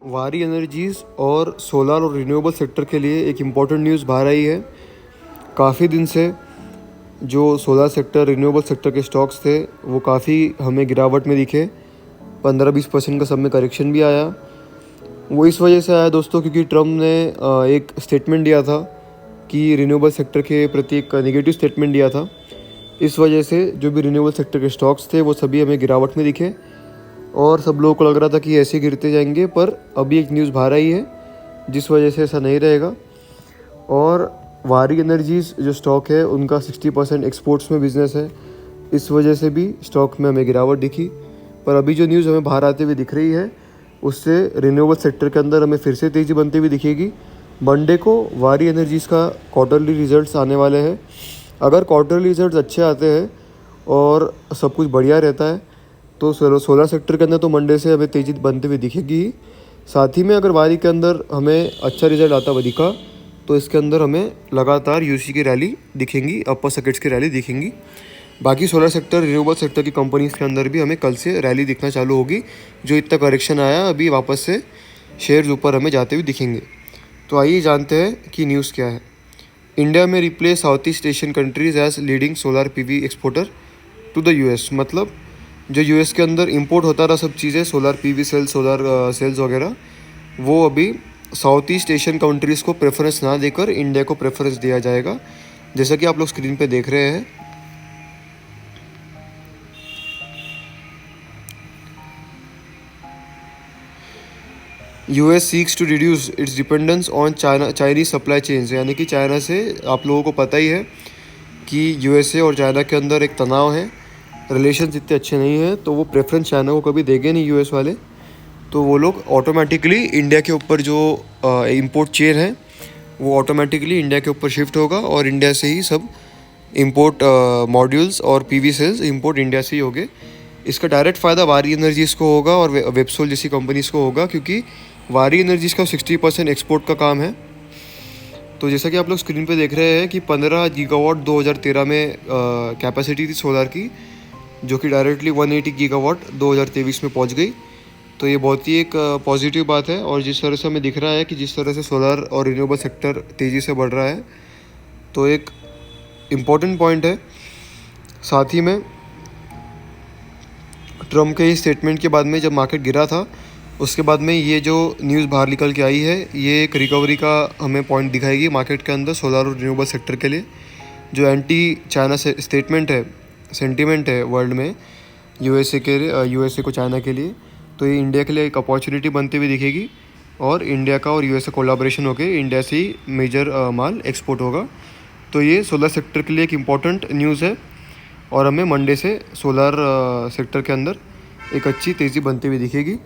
वारी एनर्जीज़ और सोलर और रिन्यूएबल सेक्टर के लिए एक इम्पॉर्टेंट न्यूज़ बाहर आई है। काफ़ी दिन से जो सोलर सेक्टर, रिन्यूएबल सेक्टर के स्टॉक्स थे वो काफ़ी हमें गिरावट में दिखे। 15-20% का सब में करेक्शन भी आया। वो इस वजह से आया दोस्तों क्योंकि ट्रम्प ने एक स्टेटमेंट दिया था कि रिन्यूएबल सेक्टर के प्रति एक नेगेटिव स्टेटमेंट दिया था। इस वजह से जो भी रिन्यूएबल सेक्टर के स्टॉक्स थे वो सभी हमें गिरावट में दिखे और सब लोगों को लग रहा था कि ऐसे गिरते जाएंगे, पर अभी एक न्यूज़ बाहर आई है जिस वजह से ऐसा नहीं रहेगा। और वारी एनर्जीज़ जो स्टॉक है उनका 60% एक्सपोर्ट्स में बिजनेस है, इस वजह से भी स्टॉक में हमें गिरावट दिखी। पर अभी जो न्यूज़ हमें बाहर आते हुए दिख रही है उससे रिन्यूएबल सेक्टर के अंदर हमें फिर से तेज़ी बनती हुई दिखेगी। मंडे को वारी एनर्जीज़ का क्वार्टरली रिजल्ट्स आने वाले हैं। अगर क्वार्टरली रिजल्ट्स अच्छे आते हैं और सब कुछ बढ़िया रहता है तो सोलर सेक्टर के अंदर तो मंडे से हमें तेज़ी बनते हुए दिखेगी ही। साथ ही में अगर वारी के अंदर हमें अच्छा रिजल्ट आता हुआ दिखा तो इसके अंदर हमें लगातार यूसी की रैली दिखेंगी, अपर सर्किट्स की रैली दिखेंगी। बाकी सोलर सेक्टर, रिन्यूएबल सेक्टर की कंपनीज़ के अंदर भी हमें कल से रैली दिखना चालू होगी। जो इतना करेक्शन आया अभी वापस से शेयर्स ऊपर हमें जाते हुए दिखेंगे। तो आइए जानते हैं कि न्यूज़ क्या है। इंडिया में replace South East Asian countries as leading solar PV exporter to the US. मतलब जो यूएस के अंदर इंपोर्ट होता रहा सब चीज़ें, solar PV sales, solar cells वगैरह, वो अभी साउथ ईस्ट एशियन कंट्रीज़ को प्रेफरेंस ना देकर इंडिया को प्रेफरेंस दिया जाएगा, जैसा कि आप लोग स्क्रीन पे देख रहे हैं। US seeks to reduce its dependence on Chinese supply chains. यानी कि चाइना से, आप लोगों को पता ही है कि यूएसए और चाइना के अंदर एक तनाव है, रिलेशंस इतने अच्छे नहीं हैं, तो वो प्रेफरेंस चाइना को कभी देंगे नहीं यूएस वाले। तो वो लोग ऑटोमेटिकली इंडिया के ऊपर जो इंपोर्ट चेन है वो ऑटोमेटिकली इंडिया के ऊपर शिफ्ट होगा और इंडिया से ही सब इंपोर्ट मॉड्यूल्स और पीवी सेल्स इंपोर्ट इंडिया से ही होंगे। इसका डायरेक्ट फ़ायदा वारी एनर्जीज़ को होगा और वेबसोल जैसी कंपनीज़ को होगा, क्योंकि वारी एनर्जीज़ का 60% एक्सपोर्ट का काम है। तो जैसा कि आप लोग स्क्रीन पे देख रहे हैं कि 15 गीगावाट 2013 में कैपेसिटी थी सोलर की, जो कि डायरेक्टली 180 गीगावाट 2023 में पहुंच गई। तो ये बहुत ही एक पॉजिटिव बात है। और जिस तरह से हमें दिख रहा है कि जिस तरह से सोलर और रिन्यूएबल सेक्टर तेज़ी से बढ़ रहा है, तो एक इम्पॉर्टेंट पॉइंट है। साथ ही में ट्रम्प के इस स्टेटमेंट के बाद में जब मार्केट गिरा था, उसके बाद में ये जो न्यूज़ बाहर निकल के आई है, ये एक रिकवरी का हमें पॉइंट दिखाएगी मार्केट के अंदर सोलर और रिन्यूएबल सेक्टर के लिए। जो एंटी चाइना स्टेटमेंट है, सेंटीमेंट है वर्ल्ड में यूएसए को चाइना के लिए, तो ये इंडिया के लिए एक अपॉर्चुनिटी बनती हुई दिखेगी। और इंडिया का और यूएसए कोलैबोरेशन होकर इंडिया से ही मेजर माल एक्सपोर्ट होगा। तो ये सोलर सेक्टर के लिए एक इम्पॉर्टेंट न्यूज़ है और हमें मंडे से सोलर सेक्टर के अंदर एक अच्छी तेज़ी बनती हुई दिखेगी।